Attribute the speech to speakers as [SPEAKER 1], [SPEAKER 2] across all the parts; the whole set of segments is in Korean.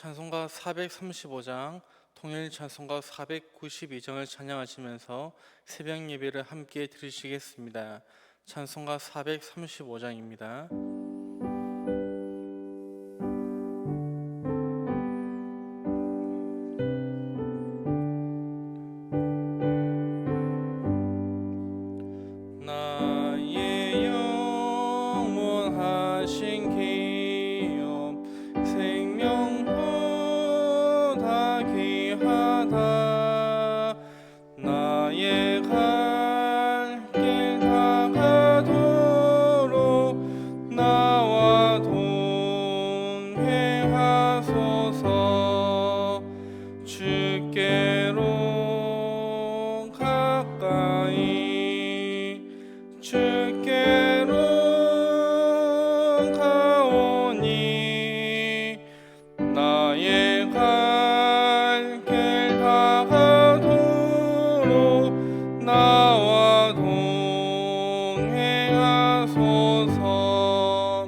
[SPEAKER 1] 찬송가 435장, 통일 찬송가 492장을 찬양하시면서 새벽 예배를 함께 드리시겠습니다. 찬송가 435장입니다. 나의 영원하신 기업 생명보다 귀하다. 나의 갈 길 다가도록 나와 동행하소서. 주께로 가까이 주께로 가오니 나의 갈 길 다가도록 나와 동행하소서.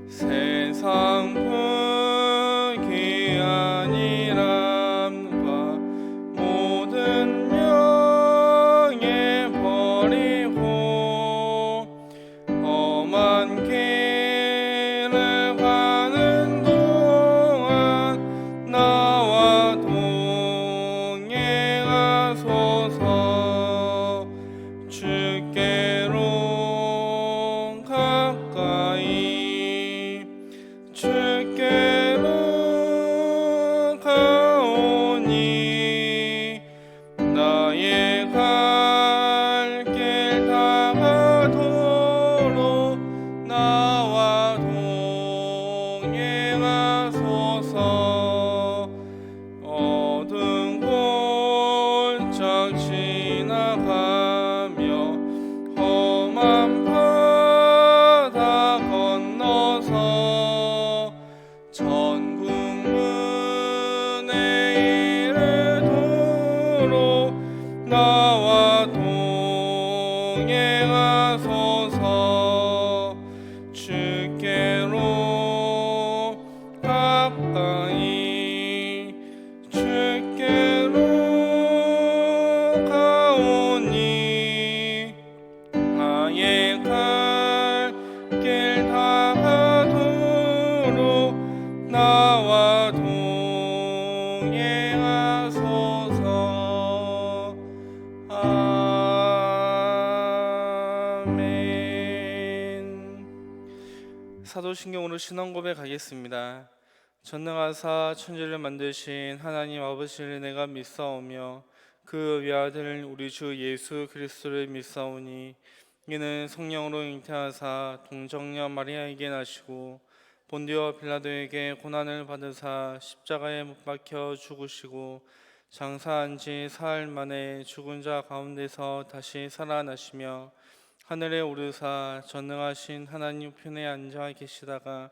[SPEAKER 1] 세상 부귀한 일함과 모든 명예 버리고 험한 길을 가는 동안 나와 동행하소서. 주께로 가까이 주께로 가오니 나의 갈 길 다가도록 나와 동행하소서. 어두운 골짝 지나가며 험한 바다 건너서 천국 문에 이르도록 나와 동행하소서. 주께로 가까이 주께로 가오니 나의 갈 길 다가도록 나와 동행하소서. 아멘. 사도신경으로 신앙 고백하겠습니다. 전능하사 천지를 만드신 하나님 아버지를 내가 믿사오며 그 외아들 우리 주 예수 그리스도를 믿사오니 이는 성령으로 잉태하사 동정녀 마리아에게 나시고 본디오 빌라도에게 고난을 받으사 십자가에 못 박혀 죽으시고 장사한 지 사흘 만에 죽은 자 가운데서 다시 살아나시며 하늘에 오르사 전능하신 하나님 편에 앉아 계시다가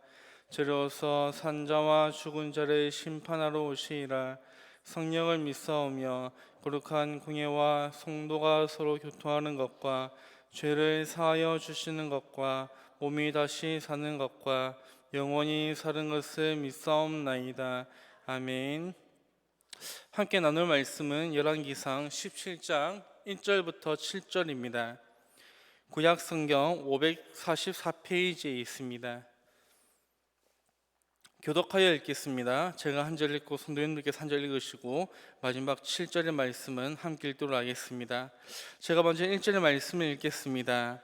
[SPEAKER 1] 저로서 산자와 죽은 자를 심판하러 오시리라. 성령을 믿사오며 거룩한 공예와 성도가 서로 교통하는 것과 죄를 사하여 주시는 것과 몸이 다시 사는 것과 영원히 사는 것을 믿사옵나이다. 아멘. 함께 나눌 말씀은 열왕기상 17장 1절부터 7절입니다. 구약 성경 544페이지에 있습니다. 교독하여 읽겠습니다. 제가 한 절 읽고 성도님들께서 한 절 읽으시고 마지막 7절의 말씀은 함께 읽도록 하겠습니다. 제가 먼저 1절의 말씀을 읽겠습니다.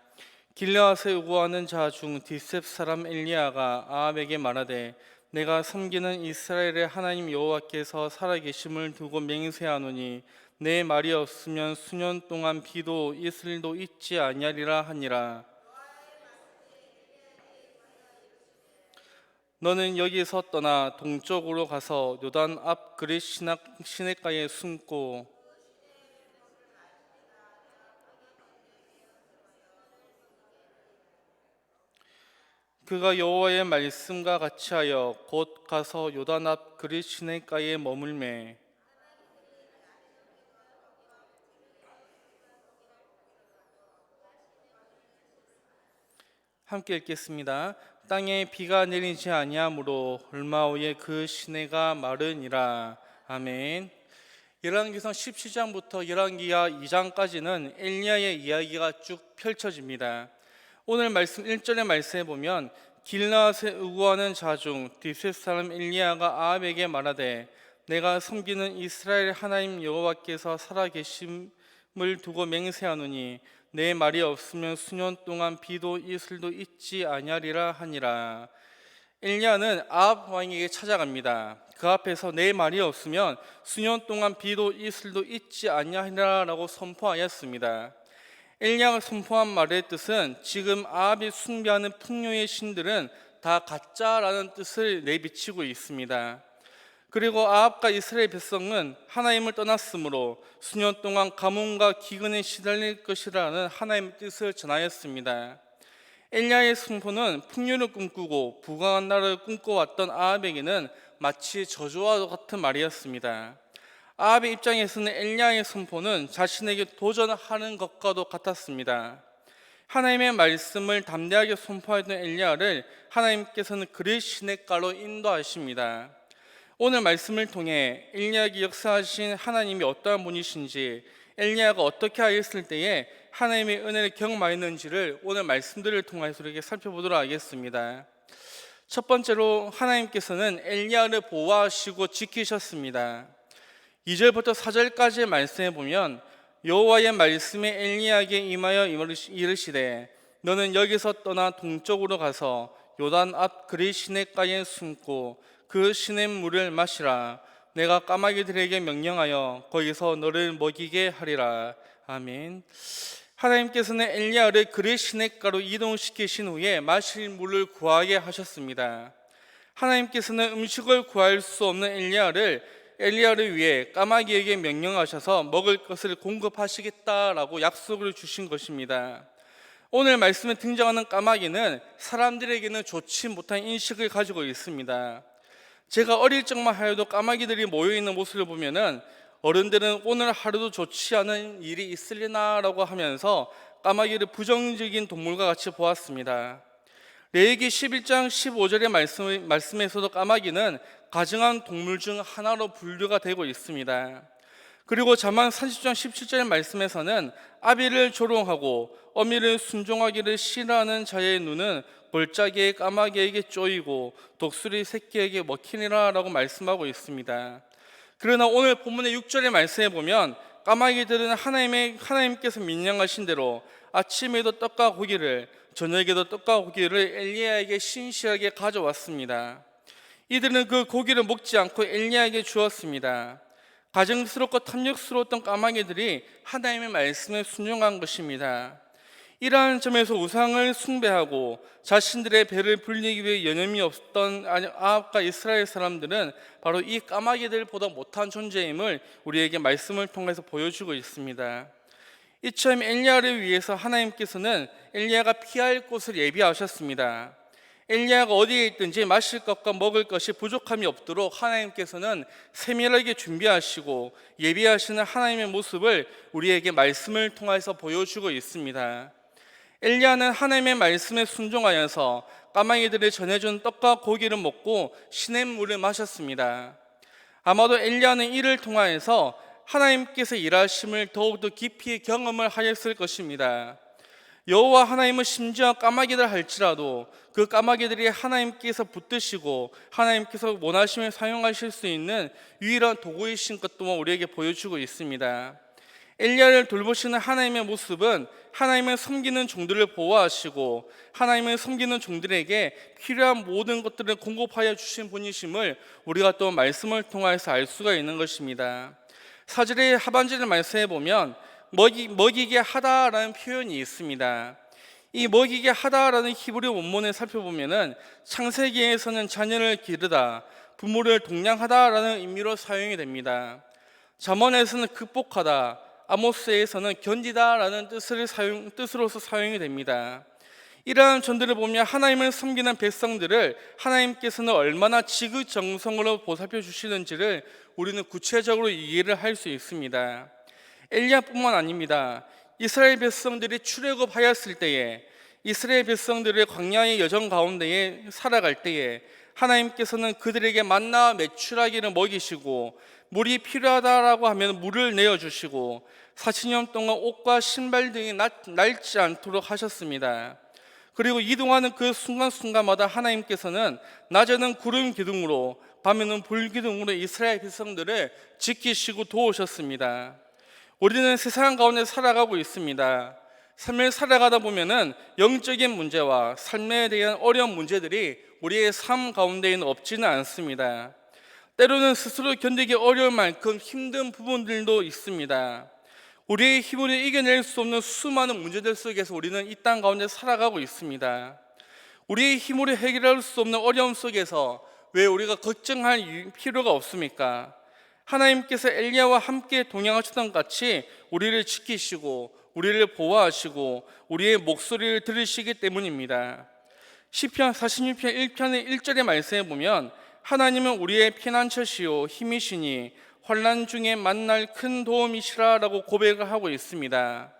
[SPEAKER 1] 길르앗에 우거하는 자 중 디셉 사람 엘리야가 아합에게 말하되 내가 섬기는 이스라엘의 하나님 여호와께서 살아계심을 두고 맹세하노니 내 말이 없으면 수년 동안 비도 이슬도 있지 아니하리라 하니라. 너는 여기서 떠나 동쪽으로 가서 요단 앞 그릿 시냇가에 숨고 그가 여호와의 말씀과 같이 하여 곧 가서 요단 앞 그릿 시냇가에 머물매 함께 읽겠습니다. 땅에 비가 내리지 아니하므로 얼마 후에 그 시내가 마르니라. 아멘. 열왕기상 17장부터 열왕기하 2장까지는 엘리야의 이야기가 쭉 펼쳐집니다. 오늘 말씀 1절의 말씀에 보면 길르앗에 우거하는 자중 디셋 사람 엘리야가 아합에게 말하되 내가 섬기는 이스라엘 하나님 여호와께서 살아계심을 두고 맹세하노니 내 말이 없으면 수년 동안 비도 이슬도 있지 아니하리라 하니라. 엘리야는 아합 왕에게 찾아갑니다. 그 앞에서 내 말이 없으면 수년 동안 비도 이슬도 있지 아니하리라라고 선포하였습니다. 엘리야가 선포한 말의 뜻은 지금 아합이 숭배하는 풍요의 신들은 다 가짜라는 뜻을 내비치고 있습니다. 그리고 아합과 이스라엘 백성은 하나님을 떠났으므로 수년 동안 가뭄과 기근에 시달릴 것이라는 하나님의 뜻을 전하였습니다. 엘리야의 선포는 풍요를 꿈꾸고 부강한 나라를 꿈꿔왔던 아합에게는 마치 저주와 같은 말이었습니다. 아합의 입장에서는 엘리야의 선포는 자신에게 도전하는 것과도 같았습니다. 하나님의 말씀을 담대하게 선포하던 엘리야를 하나님께서는 그의 시냇가로 인도하십니다. 오늘 말씀을 통해 엘리야에게 역사하신 하나님이 어떠한 분이신지, 엘리야가 어떻게 하였을 때에 하나님의 은혜를 경험하였는지를 오늘 말씀들을 통해서 이렇게 살펴보도록 하겠습니다. 첫 번째로 하나님께서는 엘리야를 보호하시고 지키셨습니다. 2절부터 4절까지의 말씀에 보면 여호와의 말씀에 엘리야에게 임하여 이르시되 너는 여기서 떠나 동쪽으로 가서 요단 앞 그리 시냇가에 숨고 그 시냇물을 마시라. 내가 까마귀들에게 명령하여 거기서 너를 먹이게 하리라. 아멘. 하나님께서는 엘리야를 그리 시냇가로 이동시키신 후에 마실 물을 구하게 하셨습니다. 하나님께서는 음식을 구할 수 없는 엘리야를 위해 까마귀에게 명령하셔서 먹을 것을 공급하시겠다라고 약속을 주신 것입니다. 오늘 말씀에 등장하는 까마귀는 사람들에게는 좋지 못한 인식을 가지고 있습니다. 제가 어릴 적만 하여도 까마귀들이 모여있는 모습을 보면은 어른들은 오늘 하루도 좋지 않은 일이 있으려나라고 하면서 까마귀를 부정적인 동물과 같이 보았습니다. 레위기 11장 15절의 말씀에서도 까마귀는 가증한 동물 중 하나로 분류가 되고 있습니다. 그리고 잠언 30장 17절의 말씀에서는 아비를 조롱하고 어미를 순종하기를 싫어하는 자의 눈은 골짜기의 까마귀에게 쪼이고 독수리 새끼에게 먹히니라 라고 말씀하고 있습니다. 그러나 오늘 본문의 6절의 말씀에 보면 까마귀들은 하나님께서 명령하신 대로 아침에도 떡과 고기를 저녁에도 떡과 고기를 엘리야에게 신실하게 가져왔습니다. 이들은 그 고기를 먹지 않고 엘리야에게 주었습니다. 가증스럽고 탐욕스러웠던 까마귀들이 하나님의 말씀에 순종한 것입니다. 이러한 점에서 우상을 숭배하고 자신들의 배를 불리기 위해 여념이 없었던 아합과 이스라엘 사람들은 바로 이 까마귀들보다 못한 존재임을 우리에게 말씀을 통해서 보여주고 있습니다. 이처럼 엘리야를 위해서 하나님께서는 엘리야가 피할 곳을 예비하셨습니다. 엘리야가 어디에 있든지 마실 것과 먹을 것이 부족함이 없도록 하나님께서는 세밀하게 준비하시고 예비하시는 하나님의 모습을 우리에게 말씀을 통해서 보여주고 있습니다. 엘리야는 하나님의 말씀에 순종하여서 까마귀들이 전해준 떡과 고기를 먹고 시냇물을 마셨습니다. 아마도 엘리야는 이를 통하여서 하나님께서 일하심을 더욱더 깊이 경험을 하였을 것입니다. 여호와 하나님은 심지어 까마귀들 할지라도 그 까마귀들이 하나님께서 붙드시고 하나님께서 원하시면 사용하실 수 있는 유일한 도구이신 것 또한 우리에게 보여주고 있습니다. 엘리야를 돌보시는 하나님의 모습은 하나님을 섬기는 종들을 보호하시고 하나님을 섬기는 종들에게 필요한 모든 것들을 공급하여 주신 분이심을 우리가 또 말씀을 통해서 알 수가 있는 것입니다. 4절의 하반절을 말씀해 보면 먹이게 하다라는 표현이 있습니다. 이 먹이게 하다라는 히브리 원문을 살펴보면은 창세기에서는 자녀를 기르다, 부모를 동량하다라는 의미로 사용이 됩니다. 잠언에서는 극복하다, 아모스에서는 견디다라는 뜻으로서 사용이 됩니다. 이러한 전들을 보면 하나님을 섬기는 백성들을 하나님께서는 얼마나 지극정성으로 보살펴 주시는지를 우리는 구체적으로 이해를 할 수 있습니다. 엘리야뿐만 아닙니다. 이스라엘 백성들이 출애굽하였을 때에 이스라엘 백성들의 광야의 여정 가운데에 살아갈 때에 하나님께서는 그들에게 만나 메추라기를 먹이시고 물이 필요하다라고 하면 물을 내어주시고 40년 동안 옷과 신발 등이 낡지 않도록 하셨습니다. 그리고 이동하는 그 순간순간마다 하나님께서는 낮에는 구름 기둥으로 밤에는 불 기둥으로 이스라엘 백성들을 지키시고 도우셨습니다. 우리는 세상 가운데 살아가고 있습니다. 삶을 살아가다 보면은 영적인 문제와 삶에 대한 어려운 문제들이 우리의 삶 가운데에는 없지는 않습니다. 때로는 스스로 견디기 어려울 만큼 힘든 부분들도 있습니다. 우리의 힘으로 이겨낼 수 없는 수많은 문제들 속에서 우리는 이 땅 가운데 살아가고 있습니다. 우리의 힘으로 해결할 수 없는 어려움 속에서 왜 우리가 걱정할 필요가 없습니까? 하나님께서 엘리야와 함께 동행하셨던 같이 우리를 지키시고 우리를 보호하시고 우리의 목소리를 들으시기 때문입니다. 시편 46편 1편의 1절의 말씀에 보면 하나님은 우리의 피난처시요 힘이시니 환난 중에 만날 큰 도움이시라라고 고백을 하고 있습니다.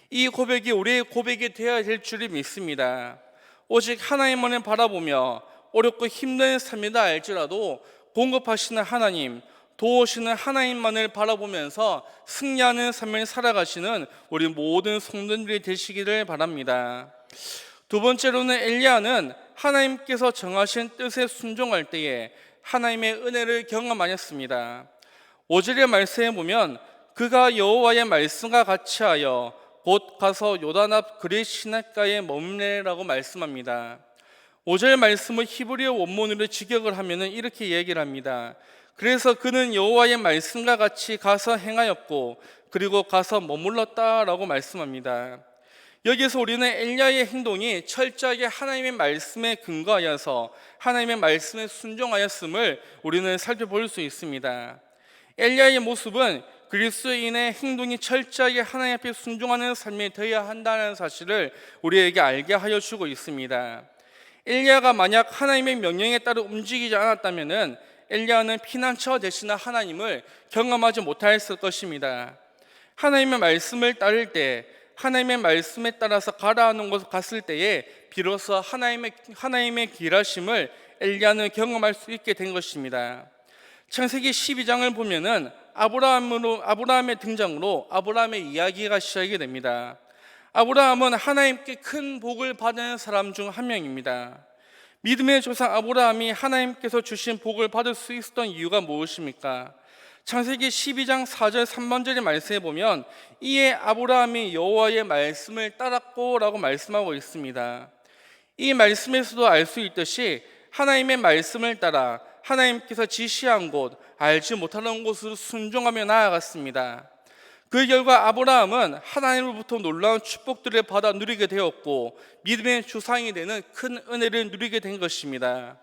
[SPEAKER 1] 이 고백이 우리의 고백이 되어야 될 줄을 믿습니다. 오직 하나님만을 바라보며 어렵고 힘든 삶이다 할지라도 공급하시는 하나님, 도우시는 하나님만을 바라보면서 승리하는 삶을 살아가시는 우리 모든 성도들이 되시기를 바랍니다. 두 번째로는 엘리야는 하나님께서 정하신 뜻에 순종할 때에 하나님의 은혜를 경험하였습니다. 5절의 말씀에 보면 그가 여호와의 말씀과 같이 하여 곧 가서 요단 앞 그릿 시냇가에 머무래라고 말씀합니다. 5절 말씀을 히브리어 원문으로 직역을 하면 이렇게 얘기를 합니다. 그래서 그는 여호와의 말씀과 같이 가서 행하였고 그리고 가서 머물렀다라고 말씀합니다. 여기서 우리는 엘리야의 행동이 철저하게 하나님의 말씀에 근거하여서 하나님의 말씀에 순종하였음을 우리는 살펴볼 수 있습니다. 엘리야의 모습은 그리스도인의 행동이 철저하게 하나님 앞에 순종하는 삶이 되어야 한다는 사실을 우리에게 알게 하여 주고 있습니다. 엘리야가 만약 하나님의 명령에 따라 움직이지 않았다면 엘리야는 피난처 되시는 하나님을 경험하지 못했을 것입니다. 하나님의 말씀을 따를 때 하나님의 말씀에 따라서 가라 하는 곳에 갔을 때에 비로소 하나님의 길하심을 엘리야는 경험할 수 있게 된 것입니다. 창세기 12장을 보면은 아브라함의 등장으로 아브라함의 이야기가 시작이 됩니다. 아브라함은 하나님께 큰 복을 받은 사람 중 한 명입니다. 믿음의 조상 아브라함이 하나님께서 주신 복을 받을 수 있었던 이유가 무엇입니까? 창세기 12장 4절 3번절의 말씀에 보면 이에 아브라함이 여호와의 말씀을 따랐고 라고 말씀하고 있습니다. 이 말씀에서도 알 수 있듯이 하나님의 말씀을 따라 하나님께서 지시한 곳, 알지 못하는 곳으로 순종하며 나아갔습니다. 그 결과 아브라함은 하나님으로부터 놀라운 축복들을 받아 누리게 되었고 믿음의 조상이 되는 큰 은혜를 누리게 된 것입니다.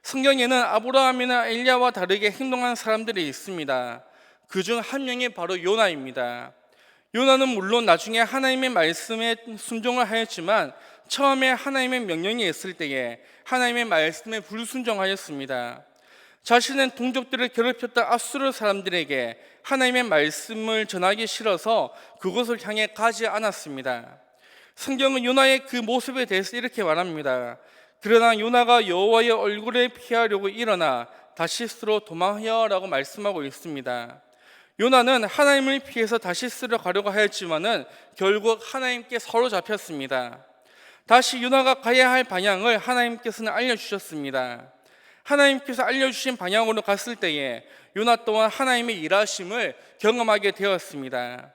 [SPEAKER 1] 성경에는 아브라함이나 엘리야와 다르게 행동한 사람들이 있습니다. 그중 한 명이 바로 요나입니다. 요나는 물론 나중에 하나님의 말씀에 순종을 하였지만 처음에 하나님의 명령이 있을 때에 하나님의 말씀에 불순종하였습니다. 자신의 동족들을 괴롭혔던 아수르 사람들에게 하나님의 말씀을 전하기 싫어서 그곳을 향해 가지 않았습니다. 성경은 요나의 그 모습에 대해서 이렇게 말합니다. 그러나 요나가 여호와의 얼굴을 피하려고 일어나 다시스로 도망하여라고 말씀하고 있습니다. 요나는 하나님을 피해서 다시스로 가려고 하였지만은 결국 하나님께 사로잡혔습니다. 다시 요나가 가야 할 방향을 하나님께서는 알려주셨습니다. 하나님께서 알려주신 방향으로 갔을 때에 요나 또한 하나님의 일하심을 경험하게 되었습니다.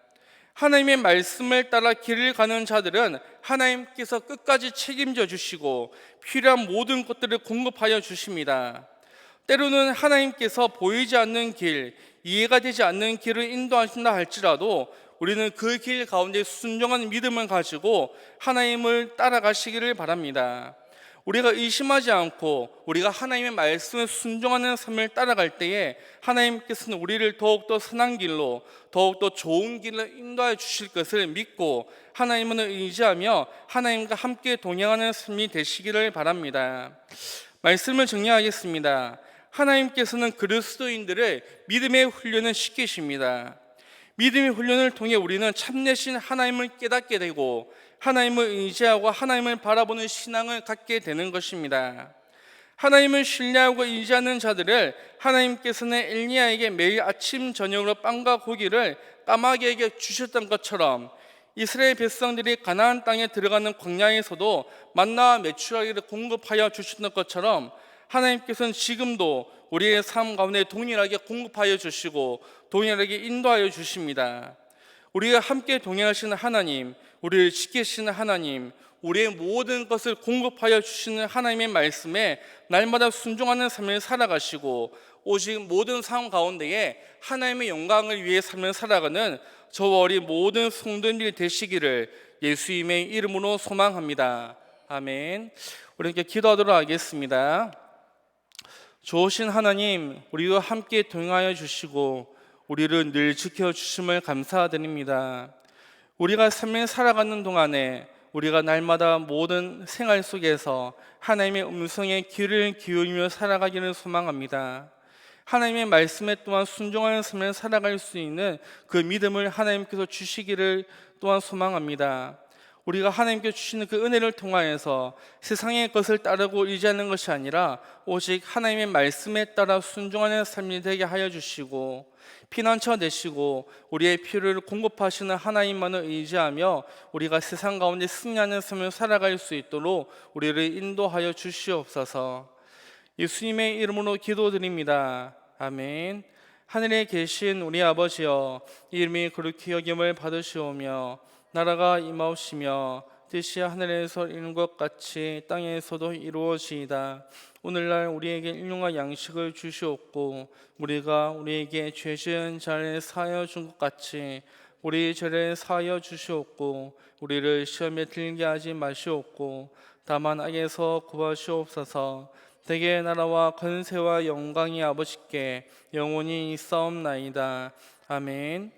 [SPEAKER 1] 하나님의 말씀을 따라 길을 가는 자들은 하나님께서 끝까지 책임져 주시고 필요한 모든 것들을 공급하여 주십니다. 때로는 하나님께서 보이지 않는 길, 이해가 되지 않는 길을 인도하신다 할지라도 우리는 그 길 가운데 순종한 믿음을 가지고 하나님을 따라가시기를 바랍니다. 우리가 의심하지 않고 우리가 하나님의 말씀에 순종하는 삶을 따라갈 때에 하나님께서는 우리를 더욱더 선한 길로 더욱더 좋은 길로 인도해 주실 것을 믿고 하나님을 의지하며 하나님과 함께 동행하는 삶이 되시기를 바랍니다. 말씀을 정리하겠습니다. 하나님께서는 그리스도인들을 믿음의 훈련을 시키십니다. 믿음의 훈련을 통해 우리는 참되신 하나님을 깨닫게 되고 하나님을 의지하고 하나님을 바라보는 신앙을 갖게 되는 것입니다. 하나님을 신뢰하고 의지하는 자들을 하나님께서는 엘리야에게 매일 아침 저녁으로 빵과 고기를 까마귀에게 주셨던 것처럼 이스라엘 백성들이 가나안 땅에 들어가는 광야에서도 만나와 메추라기를 공급하여 주셨던 것처럼 하나님께서는 지금도 우리의 삶 가운데 동일하게 공급하여 주시고 동일하게 인도하여 주십니다. 우리가 함께 동행하시는 하나님, 우리를 지키시는 하나님, 우리의 모든 것을 공급하여 주시는 하나님의 말씀에 날마다 순종하는 삶을 살아가시고 오직 모든 상황 가운데에 하나님의 영광을 위해 삶을 살아가는 저와 우리 모든 성도님들이 되시기를 예수님의 이름으로 소망합니다. 아멘. 우리 함께 기도하도록 하겠습니다. 좋으신 하나님, 우리와 함께 동행하여 주시고 우리를 늘 지켜주심을 감사드립니다. 우리가 삶을 살아가는 동안에 우리가 날마다 모든 생활 속에서 하나님의 음성에 귀를 기울이며 살아가기를 소망합니다. 하나님의 말씀에 또한 순종하는 삶을 살아갈 수 있는 그 믿음을 하나님께서 주시기를 또한 소망합니다. 우리가 하나님께 주시는 그 은혜를 통하여서 세상의 것을 따르고 의지하는 것이 아니라 오직 하나님의 말씀에 따라 순종하는 삶이 되게 하여 주시고 피난처 되시고 우리의 필요를 공급하시는 하나님만을 의지하며 우리가 세상 가운데 승리하는 삶을 살아갈 수 있도록 우리를 인도하여 주시옵소서. 예수님의 이름으로 기도드립니다. 아멘. 하늘에 계신 우리 아버지여, 이름이 거룩히 여김을 받으시오며 나라가 임하옵시며 뜻이 하늘에서 이룬 것 같이 땅에서도 이루어지이다. 오늘날 우리에게 일용할 양식을 주시옵고 우리가 우리에게 죄 지은 자를 사하여 준 것 같이 우리 죄를 사하여 주시옵고 우리를 시험에 들게 하지 마시옵고 다만 악에서 구하시옵소서. 대개 나라와 권세와 영광이 아버지께 영원히 있사옵나이다. 아멘.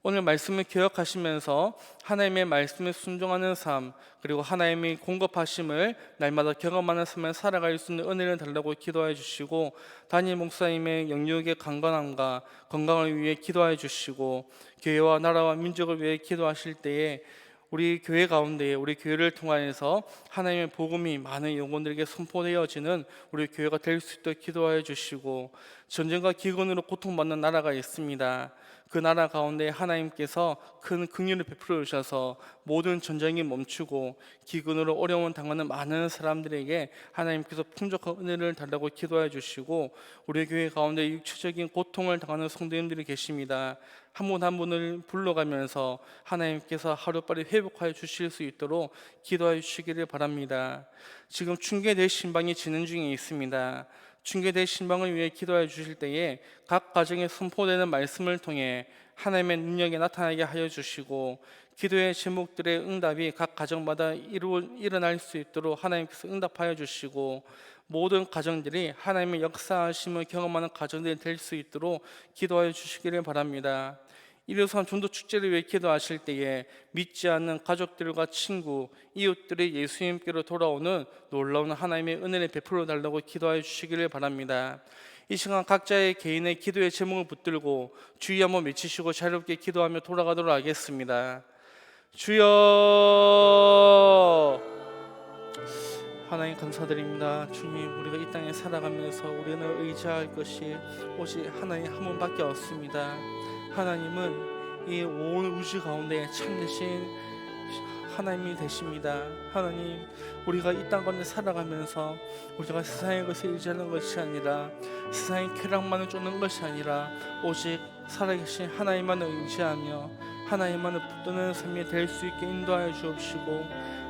[SPEAKER 1] 오늘 말씀을 기억하시면서 하나님의 말씀에 순종하는 삶, 그리고 하나님의 공급하심을 날마다 경험하는 삶을 살아갈 수 있는 은혜를 달라고 기도해 주시고, 담임 목사님의 영육의 강건함과 건강을 위해 기도해 주시고, 교회와 나라와 민족을 위해 기도하실 때에 우리 교회 가운데 우리 교회를 통하여서 하나님의 복음이 많은 영혼들에게 선포되어지는 우리 교회가 될 수 있도록 기도하여 주시고, 전쟁과 기근으로 고통받는 나라가 있습니다. 그 나라 가운데 하나님께서 큰 긍휼을 베풀어 주셔서 모든 전쟁이 멈추고 기근으로 어려움 당하는 많은 사람들에게 하나님께서 풍족한 은혜를 달라고 기도해 주시고, 우리 교회 가운데 육체적인 고통을 당하는 성도님들이 계십니다. 한 분 한 분을 불러가면서 하나님께서 하루빨리 회복하여 주실 수 있도록 기도해 주시기를 바랍니다. 지금 중계대 신방이 진행 중에 있습니다. 중계대 신방을 위해 기도해 주실 때에 각 가정에 선포되는 말씀을 통해 하나님의 능력이 나타나게 하여 주시고, 기도의 제목들의 응답이 각 가정마다 일어날 수 있도록 하나님께서 응답하여 주시고, 모든 가정들이 하나님의 역사하심을 경험하는 가정들이 될 수 있도록 기도하여 주시기를 바랍니다. 일요삼 전도 축제를 위해 기도하실 때에 믿지 않는 가족들과 친구, 이웃들이 예수님께로 돌아오는 놀라운 하나님의 은혜를 베풀어 달라고 기도하여 주시기를 바랍니다. 이 시간 각자의 개인의 기도의 제목을 붙들고 주여 한번 외치시고 자유롭게 기도하며 돌아가도록 하겠습니다. 주여, 하나님 감사드립니다. 주님, 우리가 이 땅에 살아가면서 우리는 의지할 것이 오직 하나님 한 분밖에 없습니다. 하나님은 이 온 우주 가운데 참되신 하나님이 되십니다. 하나님, 우리가 이 땅 가운데 살아가면서 우리가 세상의 것을 의지하는 것이 아니라 세상의 쾌락만을 쫓는 것이 아니라 오직 살아계신 하나님만을 의지하며 하나님만을 붙드는 삶이 될 수 있게 인도하여 주옵시고,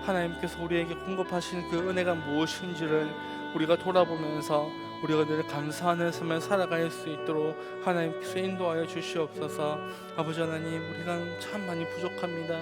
[SPEAKER 1] 하나님께서 우리에게 공급하신 그 은혜가 무엇인지를 우리가 돌아보면서 우리가 늘 감사하는 삶을 살아갈 수 있도록 하나님께서 인도하여 주시옵소서. 아버지 하나님, 우리가 참 많이 부족합니다.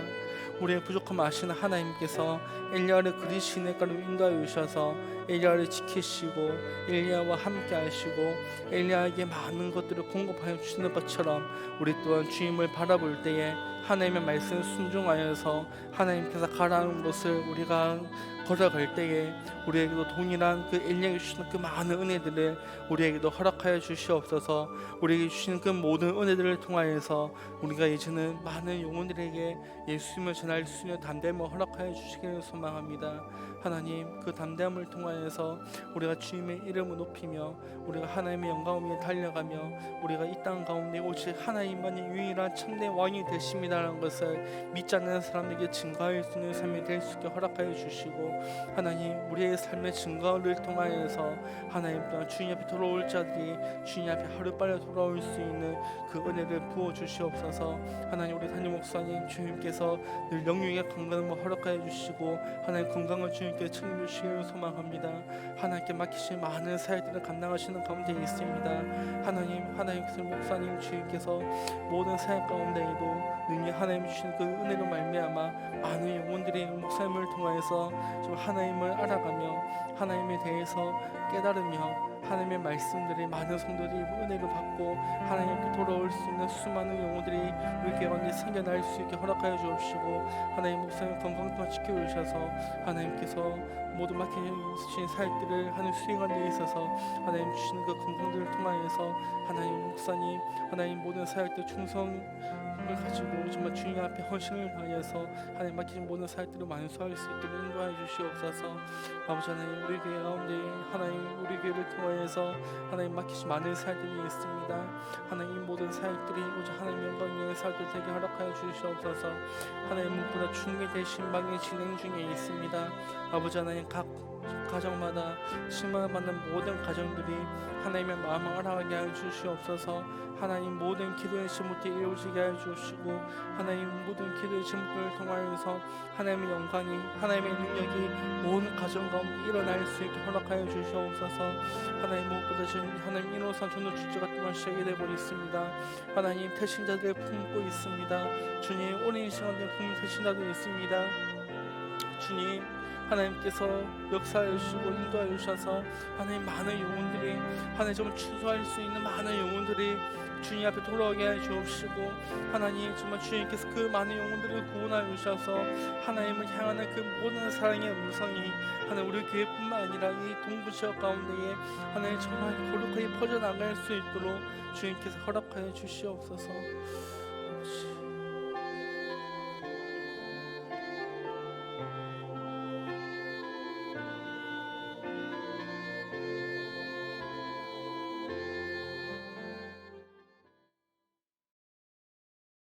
[SPEAKER 1] 우리의 부족함 아시는 하나님께서 엘리야를 그리 시냇가로 인도하여 주셔서 엘리야를 지키시고 엘리야와 함께 하시고 엘리야에게 많은 것들을 공급하여 주시는 것처럼 우리 또한 주님을 바라볼 때에 하나님의 말씀에 순종하여서 하나님께서 가라는 것을 우리가 걸어갈 때에 우리에게도 동일한 그 엘리야에게 주시는 그 많은 은혜들을 우리에게도 허락하여 주시옵소서. 우리에게 주시는 그 모든 은혜들을 통하여서 우리가 이제는 많은 영혼들에게 예수님을 전할 수 있는 담대함을 허락하여 주시기를 소망합니다. 하나님, 그 담대함을 통하여서 우리가 주님의 이름을 높이며 우리가 하나님의 영광을 위해 달려가며 우리가 이 땅 가운데 오직 하나님만이 유일한 참된 왕이 되십니다라는 것을 믿지 않는 사람에게 증거할 수 있는 삶이 될 수 있게 허락하여 주시고, 하나님, 우리의 삶의 증거를 통하여서 하나님 또한 주님 앞에 돌아올 자들이 주님 앞에 하루빨리 돌아올 수 있는 그 은혜를 부어 주시옵소서. 하나님, 우리 담임 목사님 주님께서 늘 영육의 건강을 허락하여 주시고 하나님 건강을 주님께 챙겨주시기를 소망합니다. 하나님께 맡기신 많은 사역들을 감당하시는 가운데 있습니다. 하나님께서 목사님 주님께서 모든 사역 가운데에도 능히 하나님 주시는 그 은혜로 말미암아 많은 영혼들이 목사님을 통하여서 좀 하나님을 알아가며 하나님에 대해서 깨달으며 하나님의 말씀들이 많은 성도들이 은혜를 받고 하나님께 돌아올 수 있는 수많은 영혼들이 우리 가운데 생겨날 수 있게 허락하여 주옵시고, 하나님 목사님 건강 또한 지켜주셔서 하나님께서 모든 맡겨주신 사역들을 하는 수행하는 데 있어서 하나님 주시는 그 건강들을 통하여서 하나님 목사님 하나님 모든 사역들 충성을 가지고 정말 주님 앞에 헌신을 다하여서 하나님 맡기신 모든 사역들을 만수할 수 있도록 인도하여 주시옵소서. 아버지 하나님, 우리 교회 가운데 하나님 우리 교회를 통하여서 하나님 맡기신 많은 사역들이 있습니다. 하나님 모든 사역들이 오직 하나님 영광 위한 사역들 되게 허락하여 주시옵소서. 하나님 무엇보다 중요히 되신 방의 진행 중에 있습니다. 아버지 하나님, 각 가정마다 심을 받는 모든 가정들이 하나님의 마음을 알아가게 하여 주시옵소서. 하나님 모든 기도의 제목들이 이루어지게 하여 주시고 하나님 모든 기도의 제목들을 통하여서 하나님의 영광이 하나님의 능력이 온 가정 가운데 일어날 수 있게 허락하여 주시옵소서. 하나님 무엇보다 지금 하나님 인호산 전도 축제가 또한 시작이 되고 있습니다. 하나님 태신자들을 품고 있습니다. 주님, 오늘 이 시간에 품은 태신자도 있습니다. 주님, 하나님께서 역사해 주시고 인도하여 주셔서 하나님 많은 영혼들이 하나님 정말 추수할 수 있는 많은 영혼들이 주님 앞에 돌아오게 해 주옵시고, 하나님 정말 주님께서 그 많은 영혼들을 구원하여 주셔서 하나님을 향하는 그 모든 사랑의 음성이 하나님 우리 교회뿐만 아니라 이 동부 지역 가운데에 하나님 정말 거룩하게 퍼져나갈 수 있도록 주님께서 허락하여 주시옵소서.